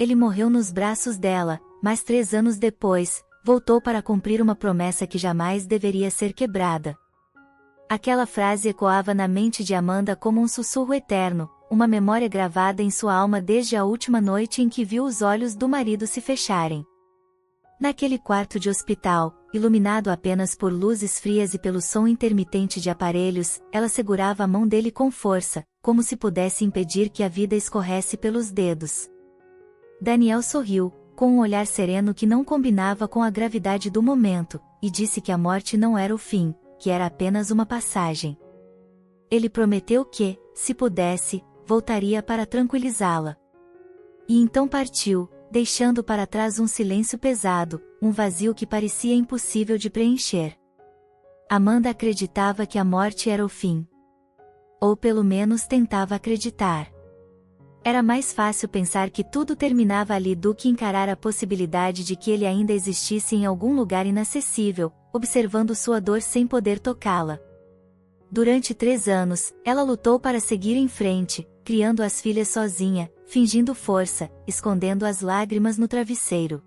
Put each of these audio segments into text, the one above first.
Ele morreu nos braços dela, mas 3 anos depois, voltou para cumprir uma promessa que jamais deveria ser quebrada. Aquela frase ecoava na mente de Amanda como um sussurro eterno, uma memória gravada em sua alma desde a última noite em que viu os olhos do marido se fecharem. Naquele quarto de hospital, iluminado apenas por luzes frias e pelo som intermitente de aparelhos, ela segurava a mão dele com força, como se pudesse impedir que a vida escorresse pelos dedos. Daniel sorriu, com um olhar sereno que não combinava com a gravidade do momento, e disse que a morte não era o fim, que era apenas uma passagem. Ele prometeu que, se pudesse, voltaria para tranquilizá-la. E então partiu, deixando para trás um silêncio pesado, um vazio que parecia impossível de preencher. Amanda acreditava que a morte era o fim. Ou pelo menos tentava acreditar. Era mais fácil pensar que tudo terminava ali do que encarar a possibilidade de que ele ainda existisse em algum lugar inacessível, observando sua dor sem poder tocá-la. Durante 3 anos, ela lutou para seguir em frente, criando as filhas sozinha, fingindo força, escondendo as lágrimas no travesseiro.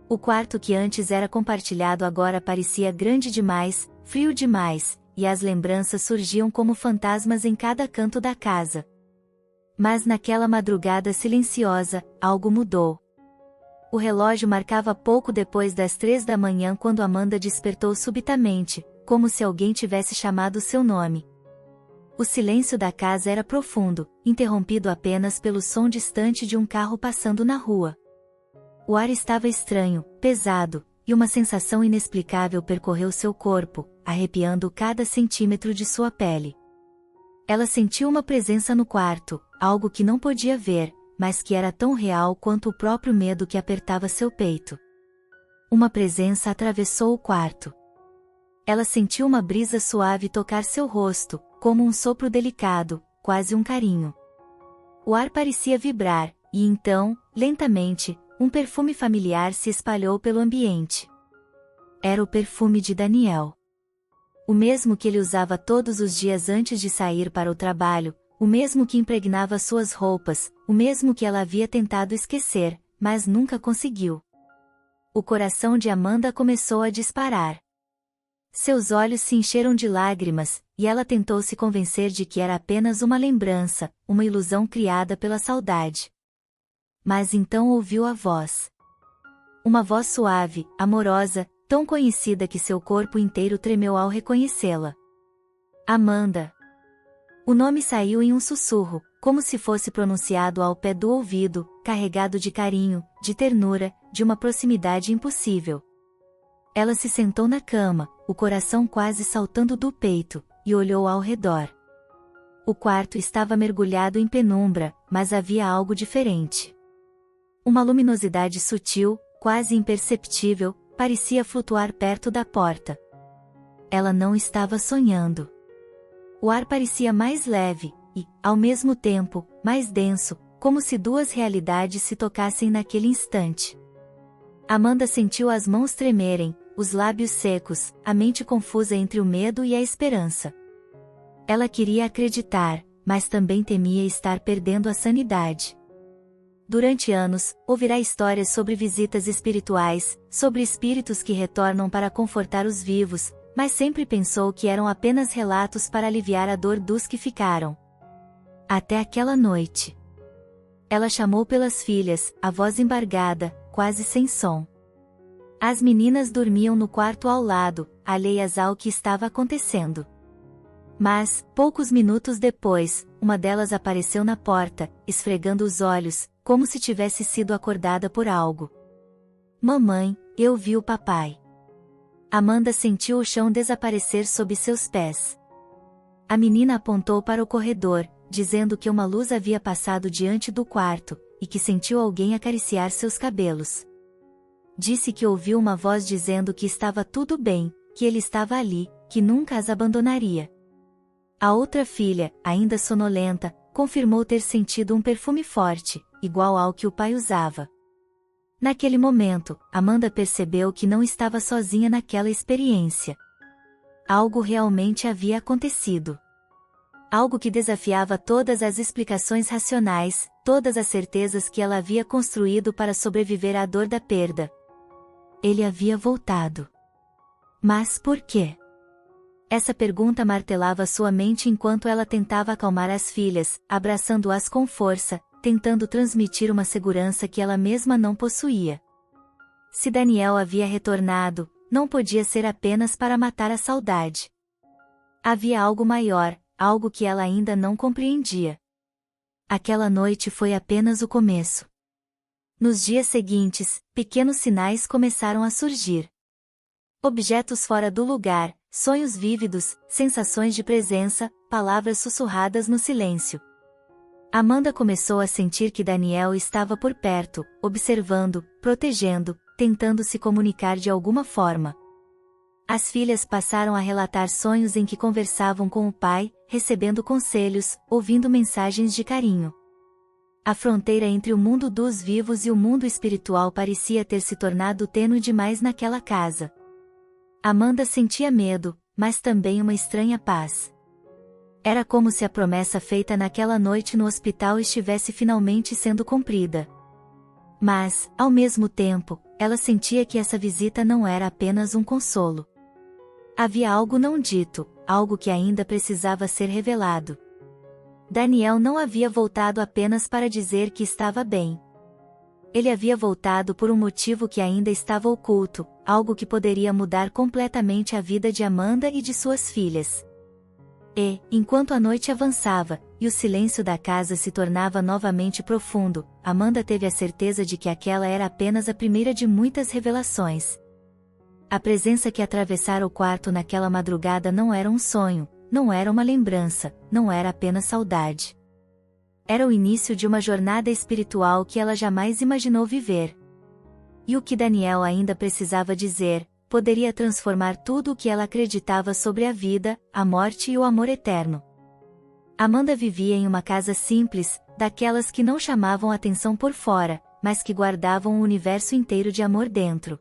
O quarto que antes era compartilhado agora parecia grande demais, frio demais, e as lembranças surgiam como fantasmas em cada canto da casa. Mas naquela madrugada silenciosa, algo mudou. O relógio marcava pouco depois das 3 da manhã quando Amanda despertou subitamente, como se alguém tivesse chamado seu nome. O silêncio da casa era profundo, interrompido apenas pelo som distante de um carro passando na rua. O ar estava estranho, pesado, e uma sensação inexplicável percorreu seu corpo, arrepiando cada centímetro de sua pele. Ela sentiu uma presença no quarto, algo que não podia ver, mas que era tão real quanto o próprio medo que apertava seu peito. Uma presença atravessou o quarto. Ela sentiu uma brisa suave tocar seu rosto, como um sopro delicado, quase um carinho. O ar parecia vibrar, e então, lentamente, um perfume familiar se espalhou pelo ambiente. Era o perfume de Daniel. O mesmo que ele usava todos os dias antes de sair para o trabalho, o mesmo que impregnava suas roupas, o mesmo que ela havia tentado esquecer, mas nunca conseguiu. O coração de Amanda começou a disparar. Seus olhos se encheram de lágrimas, e ela tentou se convencer de que era apenas uma lembrança, uma ilusão criada pela saudade. Mas então ouviu a voz. Uma voz suave, amorosa, tão conhecida que seu corpo inteiro tremeu ao reconhecê-la. Amanda. O nome saiu em um sussurro, como se fosse pronunciado ao pé do ouvido, carregado de carinho, de ternura, de uma proximidade impossível. Ela se sentou na cama, o coração quase saltando do peito, e olhou ao redor. O quarto estava mergulhado em penumbra, mas havia algo diferente. Uma luminosidade sutil, quase imperceptível, parecia flutuar perto da porta. Ela não estava sonhando. O ar parecia mais leve, e, ao mesmo tempo, mais denso, como se 2 realidades se tocassem naquele instante. Amanda sentiu as mãos tremerem, os lábios secos, a mente confusa entre o medo e a esperança. Ela queria acreditar, mas também temia estar perdendo a sanidade. Durante anos, ouvirá histórias sobre visitas espirituais, sobre espíritos que retornam para confortar os vivos, mas sempre pensou que eram apenas relatos para aliviar a dor dos que ficaram. Até aquela noite. Ela chamou pelas filhas, a voz embargada, quase sem som. As meninas dormiam no quarto ao lado, alheias ao que estava acontecendo. Mas, poucos minutos depois, uma delas apareceu na porta, esfregando os olhos, como se tivesse sido acordada por algo. Mamãe, eu vi o papai. Amanda sentiu o chão desaparecer sob seus pés. A menina apontou para o corredor, dizendo que uma luz havia passado diante do quarto, e que sentiu alguém acariciar seus cabelos. Disse que ouviu uma voz dizendo que estava tudo bem, que ele estava ali, que nunca as abandonaria. A outra filha, ainda sonolenta, confirmou ter sentido um perfume forte, igual ao que o pai usava. Naquele momento, Amanda percebeu que não estava sozinha naquela experiência. Algo realmente havia acontecido. Algo que desafiava todas as explicações racionais, todas as certezas que ela havia construído para sobreviver à dor da perda. Ele havia voltado. Mas por quê? Essa pergunta martelava sua mente enquanto ela tentava acalmar as filhas, abraçando-as com força, tentando transmitir uma segurança que ela mesma não possuía. Se Daniel havia retornado, não podia ser apenas para matar a saudade. Havia algo maior, algo que ela ainda não compreendia. Aquela noite foi apenas o começo. Nos dias seguintes, pequenos sinais começaram a surgir. Objetos fora do lugar, sonhos vívidos, sensações de presença, palavras sussurradas no silêncio. Amanda começou a sentir que Daniel estava por perto, observando, protegendo, tentando se comunicar de alguma forma. As filhas passaram a relatar sonhos em que conversavam com o pai, recebendo conselhos, ouvindo mensagens de carinho. A fronteira entre o mundo dos vivos e o mundo espiritual parecia ter se tornado tênue demais naquela casa. Amanda sentia medo, mas também uma estranha paz. Era como se a promessa feita naquela noite no hospital estivesse finalmente sendo cumprida. Mas, ao mesmo tempo, ela sentia que essa visita não era apenas um consolo. Havia algo não dito, algo que ainda precisava ser revelado. Daniel não havia voltado apenas para dizer que estava bem. Ele havia voltado por um motivo que ainda estava oculto, algo que poderia mudar completamente a vida de Amanda e de suas filhas. E, enquanto a noite avançava, e o silêncio da casa se tornava novamente profundo, Amanda teve a certeza de que aquela era apenas a primeira de muitas revelações. A presença que atravessara o quarto naquela madrugada não era um sonho, não era uma lembrança, não era apenas saudade. Era o início de uma jornada espiritual que ela jamais imaginou viver. E o que Daniel ainda precisava dizer, poderia transformar tudo o que ela acreditava sobre a vida, a morte e o amor eterno. Amanda vivia em uma casa simples, daquelas que não chamavam atenção por fora, mas que guardavam um universo inteiro de amor dentro.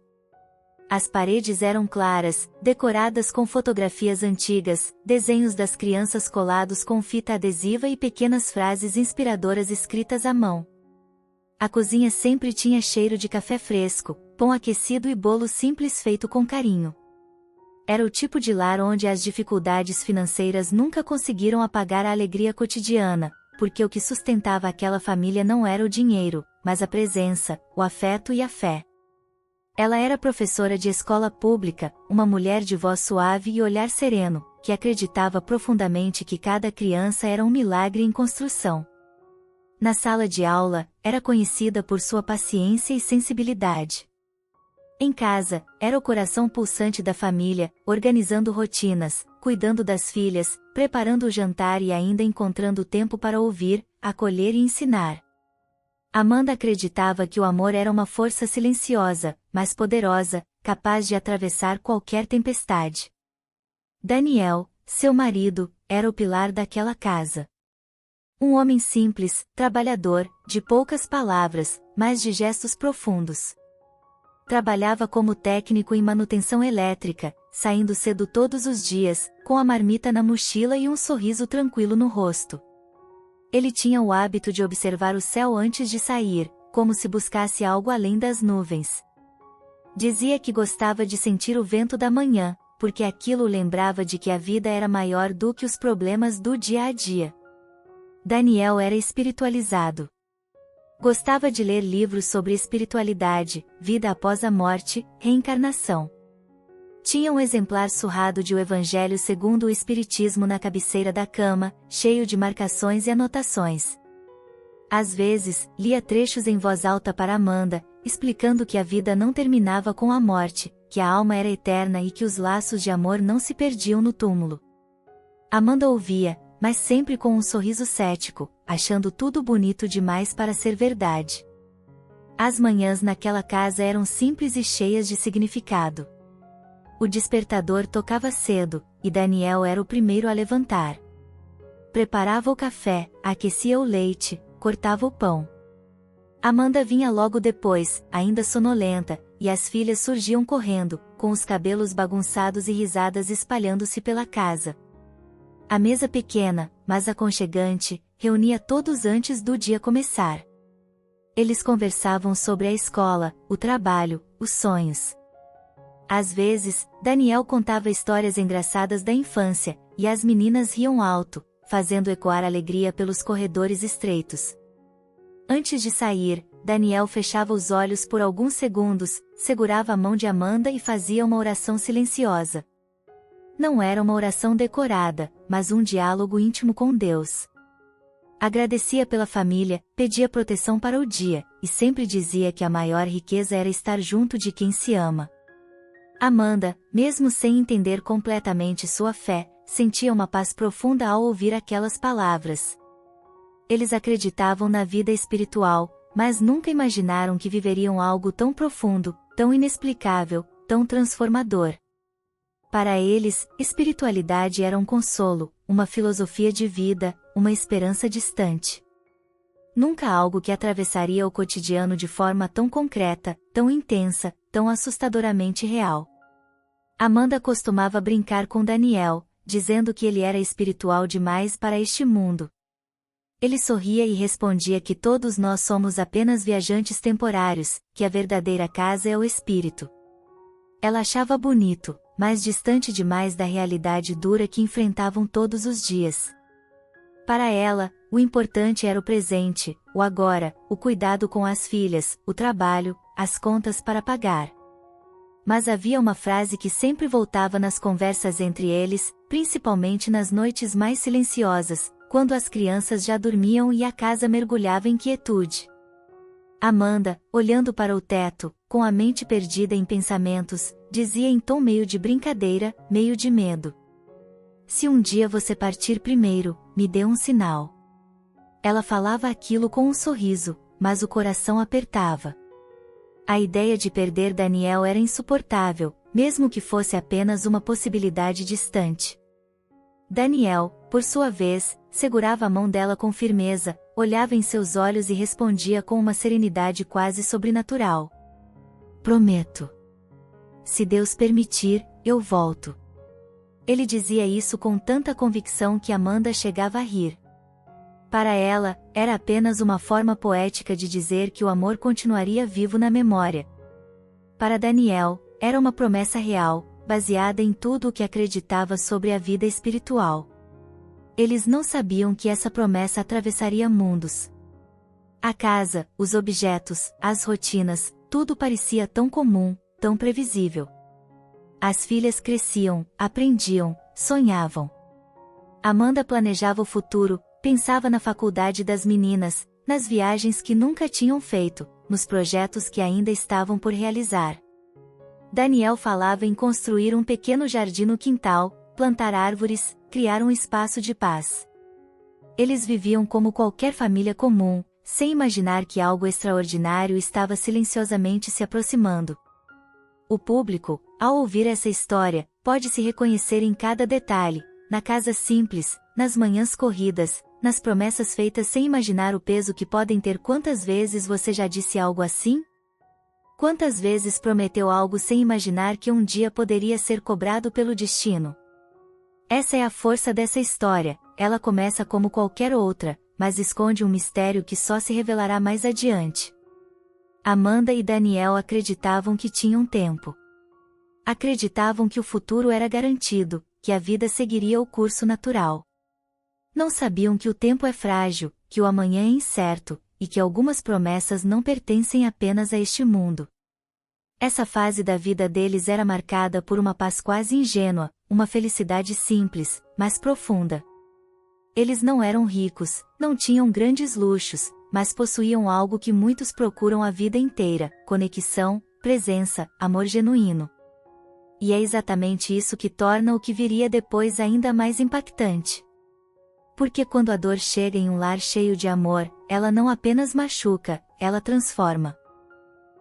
As paredes eram claras, decoradas com fotografias antigas, desenhos das crianças colados com fita adesiva e pequenas frases inspiradoras escritas à mão. A cozinha sempre tinha cheiro de café fresco, pão aquecido e bolo simples feito com carinho. Era o tipo de lar onde as dificuldades financeiras nunca conseguiram apagar a alegria cotidiana, porque o que sustentava aquela família não era o dinheiro, mas a presença, o afeto e a fé. Ela era professora de escola pública, uma mulher de voz suave e olhar sereno, que acreditava profundamente que cada criança era um milagre em construção. Na sala de aula, era conhecida por sua paciência e sensibilidade. Em casa, era o coração pulsante da família, organizando rotinas, cuidando das filhas, preparando o jantar e ainda encontrando tempo para ouvir, acolher e ensinar. Amanda acreditava que o amor era uma força silenciosa, mas poderosa, capaz de atravessar qualquer tempestade. Daniel, seu marido, era o pilar daquela casa. Um homem simples, trabalhador, de poucas palavras, mas de gestos profundos. Trabalhava como técnico em manutenção elétrica, saindo cedo todos os dias, com a marmita na mochila e um sorriso tranquilo no rosto. Ele tinha o hábito de observar o céu antes de sair, como se buscasse algo além das nuvens. Dizia que gostava de sentir o vento da manhã, porque aquilo o lembrava de que a vida era maior do que os problemas do dia a dia. Daniel era espiritualizado. Gostava de ler livros sobre espiritualidade, vida após a morte, reencarnação. Tinha um exemplar surrado de O Evangelho segundo o Espiritismo na cabeceira da cama, cheio de marcações e anotações. Às vezes, lia trechos em voz alta para Amanda, explicando que a vida não terminava com a morte, que a alma era eterna e que os laços de amor não se perdiam no túmulo. Amanda ouvia, mas sempre com um sorriso cético, achando tudo bonito demais para ser verdade. As manhãs naquela casa eram simples e cheias de significado. O despertador tocava cedo, e Daniel era o primeiro a levantar. Preparava o café, aquecia o leite, cortava o pão. Amanda vinha logo depois, ainda sonolenta, e as filhas surgiam correndo, com os cabelos bagunçados e risadas espalhando-se pela casa. A mesa pequena, mas aconchegante, reunia todos antes do dia começar. Eles conversavam sobre a escola, o trabalho, os sonhos. Às vezes, Daniel contava histórias engraçadas da infância, e as meninas riam alto, fazendo ecoar alegria pelos corredores estreitos. Antes de sair, Daniel fechava os olhos por alguns segundos, segurava a mão de Amanda e fazia uma oração silenciosa. Não era uma oração decorada, mas um diálogo íntimo com Deus. Agradecia pela família, pedia proteção para o dia, e sempre dizia que a maior riqueza era estar junto de quem se ama. Amanda, mesmo sem entender completamente sua fé, sentia uma paz profunda ao ouvir aquelas palavras. Eles acreditavam na vida espiritual, mas nunca imaginaram que viveriam algo tão profundo, tão inexplicável, tão transformador. Para eles, espiritualidade era um consolo, uma filosofia de vida, uma esperança distante. Nunca algo que atravessaria o cotidiano de forma tão concreta, tão intensa, tão assustadoramente real. Amanda costumava brincar com Daniel, dizendo que ele era espiritual demais para este mundo. Ele sorria e respondia que todos nós somos apenas viajantes temporários, que a verdadeira casa é o espírito. Ela achava bonito, mas distante demais da realidade dura que enfrentavam todos os dias. Para ela, o importante era o presente, o agora, o cuidado com as filhas, o trabalho, as contas para pagar. Mas havia uma frase que sempre voltava nas conversas entre eles, principalmente nas noites mais silenciosas, quando as crianças já dormiam e a casa mergulhava em quietude. Amanda, olhando para o teto, com a mente perdida em pensamentos, dizia em tom meio de brincadeira, meio de medo: "Se um dia você partir primeiro, me dê um sinal." Ela falava aquilo com um sorriso, mas o coração apertava. A ideia de perder Daniel era insuportável, mesmo que fosse apenas uma possibilidade distante. Daniel, por sua vez, segurava a mão dela com firmeza, olhava em seus olhos e respondia com uma serenidade quase sobrenatural: "Prometo. Se Deus permitir, eu volto." Ele dizia isso com tanta convicção que Amanda chegava a rir. Para ela, era apenas uma forma poética de dizer que o amor continuaria vivo na memória. Para Daniel, era uma promessa real, baseada em tudo o que acreditava sobre a vida espiritual. Eles não sabiam que essa promessa atravessaria mundos. A casa, os objetos, as rotinas, tudo parecia tão comum, tão previsível. As filhas cresciam, aprendiam, sonhavam. Amanda planejava o futuro, pensava na faculdade das meninas, nas viagens que nunca tinham feito, nos projetos que ainda estavam por realizar. Daniel falava em construir um pequeno jardim no quintal, plantar árvores, criar um espaço de paz. Eles viviam como qualquer família comum, sem imaginar que algo extraordinário estava silenciosamente se aproximando. O público, ao ouvir essa história, pode se reconhecer em cada detalhe, na casa simples, nas manhãs corridas, nas promessas feitas sem imaginar o peso que podem ter. Quantas vezes você já disse algo assim? Quantas vezes prometeu algo sem imaginar que um dia poderia ser cobrado pelo destino? Essa é a força dessa história. Ela começa como qualquer outra, mas esconde um mistério que só se revelará mais adiante. Amanda e Daniel acreditavam que tinham tempo. Acreditavam que o futuro era garantido, que a vida seguiria o curso natural. Não sabiam que o tempo é frágil, que o amanhã é incerto, e que algumas promessas não pertencem apenas a este mundo. Essa fase da vida deles era marcada por uma paz quase ingênua, uma felicidade simples, mas profunda. Eles não eram ricos, não tinham grandes luxos, mas possuíam algo que muitos procuram a vida inteira: conexão, presença, amor genuíno. E é exatamente isso que torna o que viria depois ainda mais impactante. Porque quando a dor chega em um lar cheio de amor, ela não apenas machuca, ela transforma.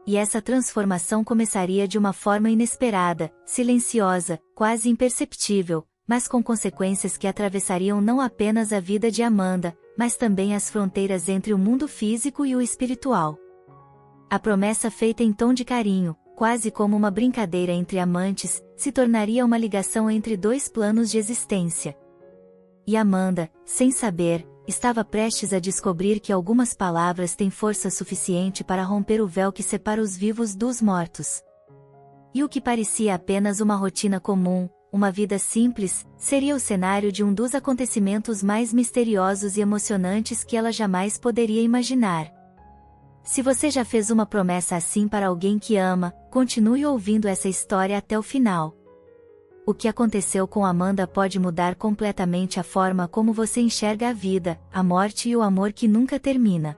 E essa transformação começaria de uma forma inesperada, silenciosa, quase imperceptível, mas com consequências que atravessariam não apenas a vida de Amanda, mas também as fronteiras entre o mundo físico e o espiritual. A promessa feita em tom de carinho, quase como uma brincadeira entre amantes, se tornaria uma ligação entre dois planos de existência. e Amanda, sem saber, estava prestes a descobrir que algumas palavras têm força suficiente para romper o véu que separa os vivos dos mortos. E o que parecia apenas uma rotina comum, uma vida simples, seria o cenário de um dos acontecimentos mais misteriosos e emocionantes que ela jamais poderia imaginar. Se você já fez uma promessa assim para alguém que ama, continue ouvindo essa história até o final. O que aconteceu com Amanda pode mudar completamente a forma como você enxerga a vida, a morte e o amor que nunca termina.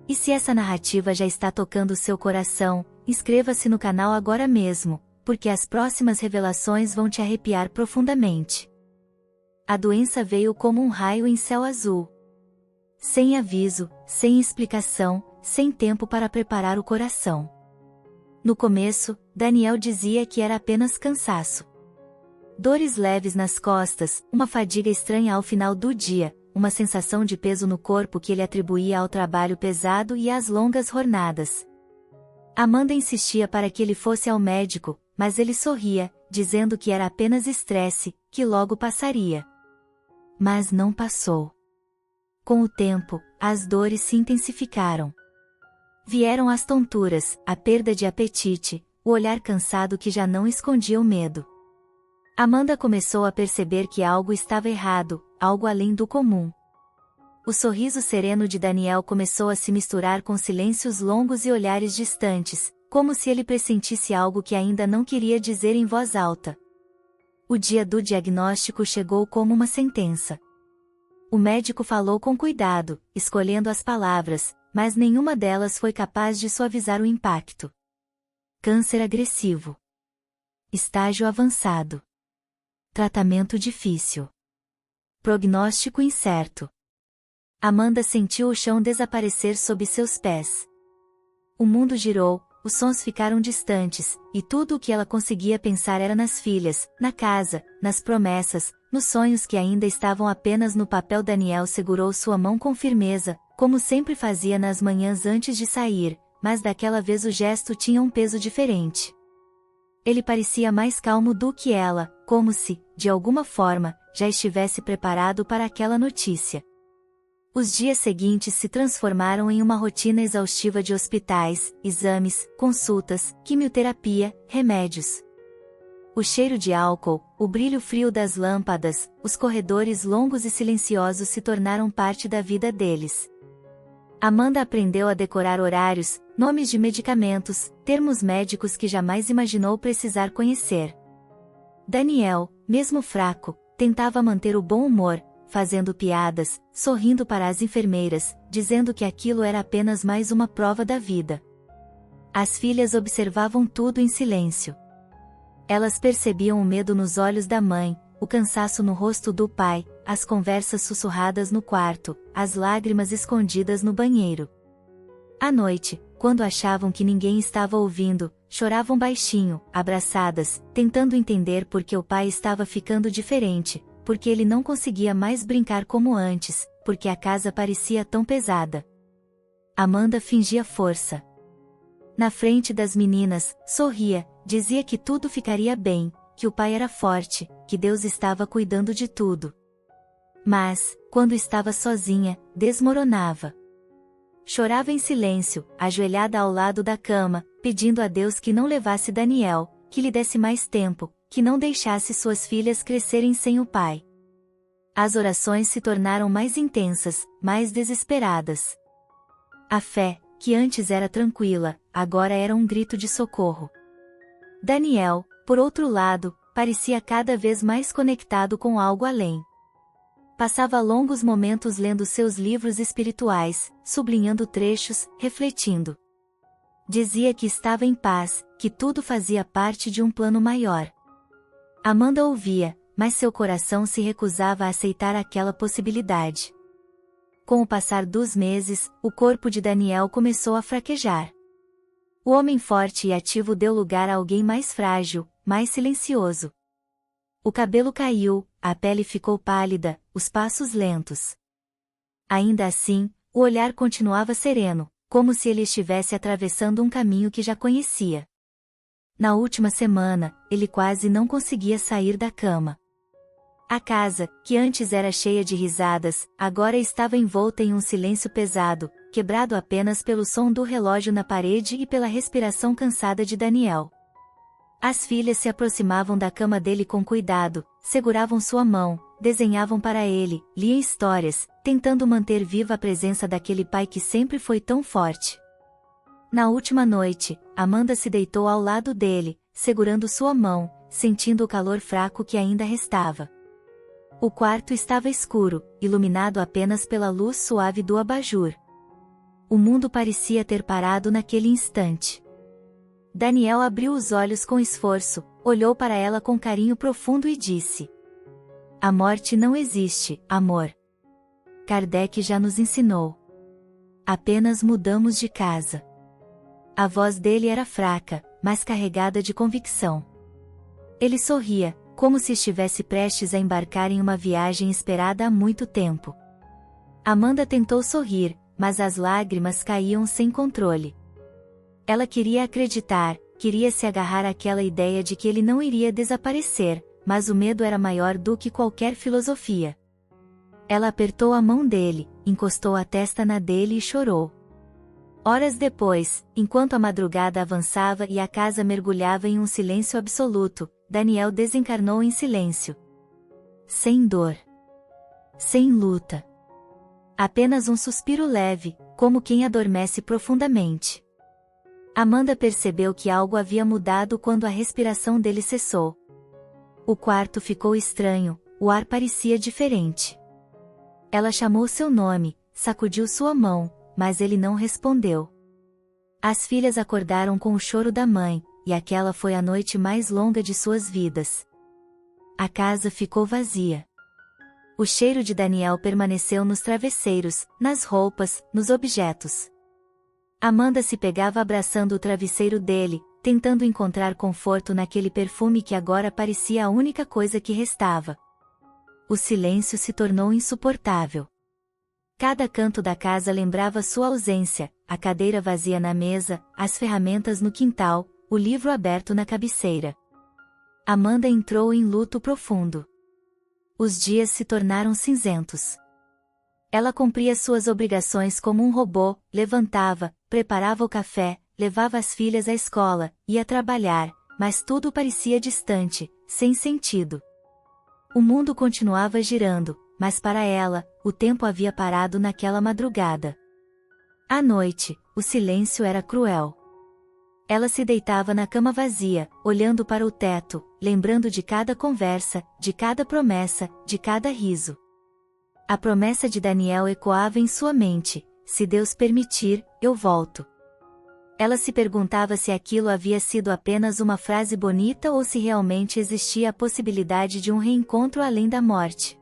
E se essa narrativa já está tocando seu coração, inscreva-se no canal agora mesmo, porque as próximas revelações vão te arrepiar profundamente. A doença veio como um raio em céu azul. Sem aviso, sem explicação, sem tempo para preparar o coração. No começo, Daniel dizia que era apenas cansaço. Dores leves nas costas, uma fadiga estranha ao final do dia, uma sensação de peso no corpo que ele atribuía ao trabalho pesado e às longas jornadas. Amanda insistia para que ele fosse ao médico, mas ele sorria, dizendo que era apenas estresse, que logo passaria. Mas não passou. Com o tempo, as dores se intensificaram. Vieram as tonturas, a perda de apetite, o olhar cansado que já não escondia o medo. Amanda começou a perceber que algo estava errado, algo além do comum. O sorriso sereno de Daniel começou a se misturar com silêncios longos e olhares distantes, como se ele pressentisse algo que ainda não queria dizer em voz alta. O dia do diagnóstico chegou como uma sentença. O médico falou com cuidado, escolhendo as palavras, mas nenhuma delas foi capaz de suavizar o impacto. Câncer agressivo. Estágio avançado. Tratamento difícil. Prognóstico incerto. Amanda sentiu o chão desaparecer sob seus pés. O mundo girou, os sons ficaram distantes, e tudo o que ela conseguia pensar era nas filhas, na casa, nas promessas, nos sonhos que ainda estavam apenas no papel. Daniel segurou sua mão com firmeza, como sempre fazia nas manhãs antes de sair, mas daquela vez o gesto tinha um peso diferente. Ele parecia mais calmo do que ela, como se, de alguma forma, já estivesse preparado para aquela notícia. Os dias seguintes se transformaram em uma rotina exaustiva de hospitais, exames, consultas, quimioterapia, remédios. O cheiro de álcool, o brilho frio das lâmpadas, os corredores longos e silenciosos se tornaram parte da vida deles. Amanda aprendeu a decorar horários, nomes de medicamentos, termos médicos que jamais imaginou precisar conhecer. Daniel, mesmo fraco, tentava manter o bom humor, fazendo piadas, sorrindo para as enfermeiras, dizendo que aquilo era apenas mais uma prova da vida. As filhas observavam tudo em silêncio. Elas percebiam o medo nos olhos da mãe, o cansaço no rosto do pai, as conversas sussurradas no quarto, as lágrimas escondidas no banheiro. À noite, quando achavam que ninguém estava ouvindo, choravam baixinho, abraçadas, tentando entender por que o pai estava ficando diferente, porque ele não conseguia mais brincar como antes, porque a casa parecia tão pesada. Amanda fingia força. Na frente das meninas, sorria, dizia que tudo ficaria bem, que o pai era forte, que Deus estava cuidando de tudo. Mas, quando estava sozinha, desmoronava. Chorava em silêncio, ajoelhada ao lado da cama, pedindo a Deus que não levasse Daniel, que lhe desse mais tempo, que não deixasse suas filhas crescerem sem o pai. As orações se tornaram mais intensas, mais desesperadas. A fé, que antes era tranquila, agora era um grito de socorro. Daniel, por outro lado, parecia cada vez mais conectado com algo além. Passava longos momentos lendo seus livros espirituais, sublinhando trechos, refletindo. Dizia que estava em paz, que tudo fazia parte de um plano maior. Amanda ouvia, mas seu coração se recusava a aceitar aquela possibilidade. Com o passar dos meses, o corpo de Daniel começou a fraquejar. O homem forte e ativo deu lugar a alguém mais frágil, mais silencioso. O cabelo caiu, a pele ficou pálida, os passos lentos. Ainda assim, o olhar continuava sereno, como se ele estivesse atravessando um caminho que já conhecia. Na última semana, ele quase não conseguia sair da cama. A casa, que antes era cheia de risadas, agora estava envolta em um silêncio pesado, quebrado apenas pelo som do relógio na parede e pela respiração cansada de Daniel. As filhas se aproximavam da cama dele com cuidado, seguravam sua mão, desenhavam para ele, liam histórias, tentando manter viva a presença daquele pai que sempre foi tão forte. Na última noite, Amanda se deitou ao lado dele, segurando sua mão, sentindo o calor fraco que ainda restava. O quarto estava escuro, iluminado apenas pela luz suave do abajur. O mundo parecia ter parado naquele instante. Daniel abriu os olhos com esforço, olhou para ela com carinho profundo e disse: "A morte não existe, amor. Kardec já nos ensinou. Apenas mudamos de casa." A voz dele era fraca, mas carregada de convicção. Ele sorria, como se estivesse prestes a embarcar em uma viagem esperada há muito tempo. Amanda tentou sorrir, mas as lágrimas caíam sem controle. Ela queria acreditar, queria se agarrar àquela ideia de que ele não iria desaparecer, mas o medo era maior do que qualquer filosofia. Ela apertou a mão dele, encostou a testa na dele e chorou. Horas depois, enquanto a madrugada avançava e a casa mergulhava em um silêncio absoluto, Daniel desencarnou em silêncio. Sem dor. Sem luta. Apenas um suspiro leve, como quem adormece profundamente. Amanda percebeu que algo havia mudado quando a respiração dele cessou. O quarto ficou estranho, o ar parecia diferente. Ela chamou seu nome, sacudiu sua mão, mas ele não respondeu. As filhas acordaram com o choro da mãe, e aquela foi a noite mais longa de suas vidas. A casa ficou vazia. O cheiro de Daniel permaneceu nos travesseiros, nas roupas, nos objetos. Amanda se pegava abraçando o travesseiro dele, tentando encontrar conforto naquele perfume que agora parecia a única coisa que restava. O silêncio se tornou insuportável. Cada canto da casa lembrava sua ausência, a cadeira vazia na mesa, as ferramentas no quintal, o livro aberto na cabeceira. Amanda entrou em luto profundo. Os dias se tornaram cinzentos. Ela cumpria suas obrigações como um robô, levantava, preparava o café, levava as filhas à escola, ia trabalhar, mas tudo parecia distante, sem sentido. O mundo continuava girando, mas para ela, o tempo havia parado naquela madrugada. À noite, o silêncio era cruel. Ela se deitava na cama vazia, olhando para o teto, lembrando de cada conversa, de cada promessa, de cada riso. A promessa de Daniel ecoava em sua mente: "Se Deus permitir, eu volto." Ela se perguntava se aquilo havia sido apenas uma frase bonita ou se realmente existia a possibilidade de um reencontro além da morte.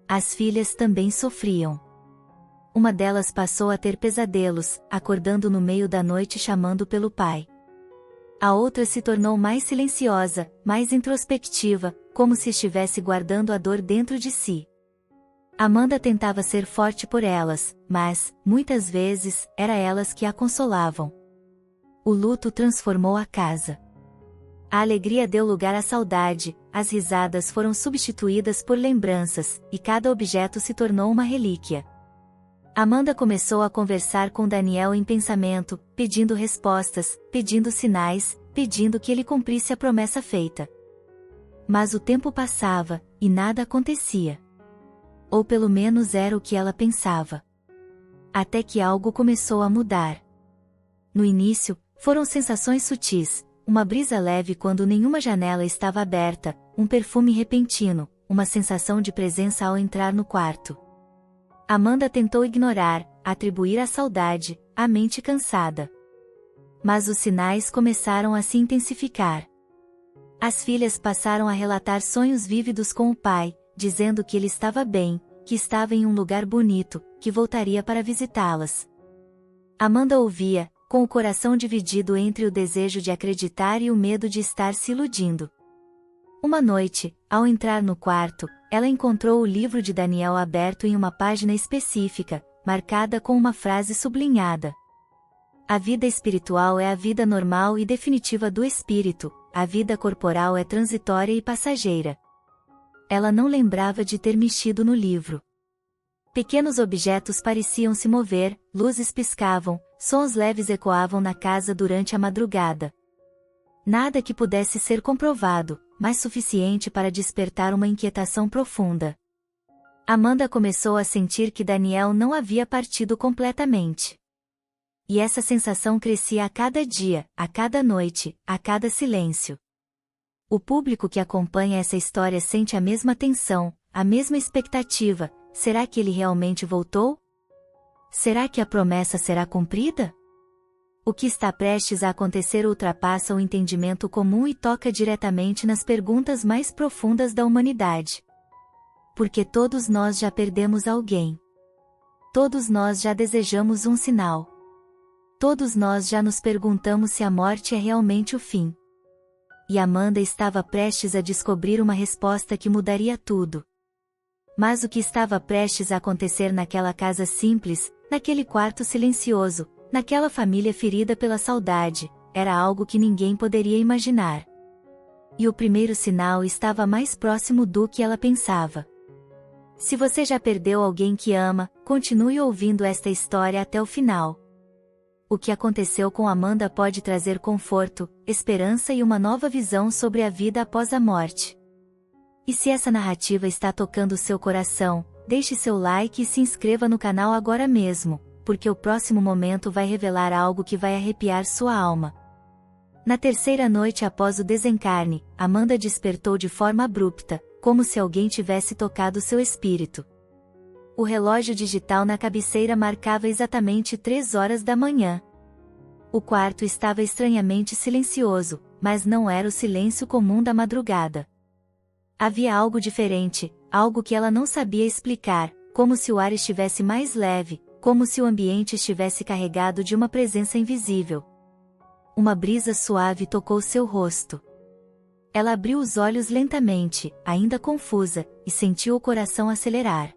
As filhas também sofriam. Uma delas passou a ter pesadelos, acordando no meio da noite chamando pelo pai. A outra se tornou mais silenciosa, mais introspectiva, como se estivesse guardando a dor dentro de si. Amanda tentava ser forte por elas, mas, muitas vezes, era elas que a consolavam. O luto transformou a casa. A alegria deu lugar à saudade, as risadas foram substituídas por lembranças, e cada objeto se tornou uma relíquia. Amanda começou a conversar com Daniel em pensamento, pedindo respostas, pedindo sinais, pedindo que ele cumprisse a promessa feita. Mas o tempo passava, e nada acontecia. Ou pelo menos era o que ela pensava. Até que algo começou a mudar. No início, foram sensações sutis, uma brisa leve quando nenhuma janela estava aberta, um perfume repentino, uma sensação de presença ao entrar no quarto. Amanda tentou ignorar, atribuir à saudade, à mente cansada. Mas os sinais começaram a se intensificar. As filhas passaram a relatar sonhos vívidos com o pai, dizendo que ele estava bem, que estava em um lugar bonito, que voltaria para visitá-las. Amanda ouvia, com o coração dividido entre o desejo de acreditar e o medo de estar se iludindo. Uma noite, ao entrar no quarto, ela encontrou o livro de Daniel aberto em uma página específica, marcada com uma frase sublinhada. A vida espiritual é a vida normal e definitiva do espírito, a vida corporal é transitória e passageira. Ela não lembrava de ter mexido no livro. Pequenos objetos pareciam se mover, luzes piscavam, sons leves ecoavam na casa durante a madrugada. Nada que pudesse ser comprovado, mas suficiente para despertar uma inquietação profunda. Amanda começou a sentir que Daniel não havia partido completamente. E essa sensação crescia a cada dia, a cada noite, a cada silêncio. O público que acompanha essa história sente a mesma tensão, a mesma expectativa. Será que ele realmente voltou? Será que a promessa será cumprida? O que está prestes a acontecer ultrapassa o entendimento comum e toca diretamente nas perguntas mais profundas da humanidade. Porque todos nós já perdemos alguém. Todos nós já desejamos um sinal. Todos nós já nos perguntamos se a morte é realmente o fim. E Amanda estava prestes a descobrir uma resposta que mudaria tudo. Mas o que estava prestes a acontecer naquela casa simples, naquele quarto silencioso, naquela família ferida pela saudade, era algo que ninguém poderia imaginar. E o primeiro sinal estava mais próximo do que ela pensava. Se você já perdeu alguém que ama, continue ouvindo esta história até o final. O que aconteceu com Amanda pode trazer conforto, esperança e uma nova visão sobre a vida após a morte. E se essa narrativa está tocando seu coração, deixe seu like e se inscreva no canal agora mesmo, porque o próximo momento vai revelar algo que vai arrepiar sua alma. Na terceira noite após o desencarne, Amanda despertou de forma abrupta, como se alguém tivesse tocado seu espírito. O relógio digital na cabeceira marcava exatamente 3 horas da manhã. O quarto estava estranhamente silencioso, mas não era o silêncio comum da madrugada. Havia algo diferente, algo que ela não sabia explicar, como se o ar estivesse mais leve, como se o ambiente estivesse carregado de uma presença invisível. Uma brisa suave tocou seu rosto. Ela abriu os olhos lentamente, ainda confusa, e sentiu o coração acelerar.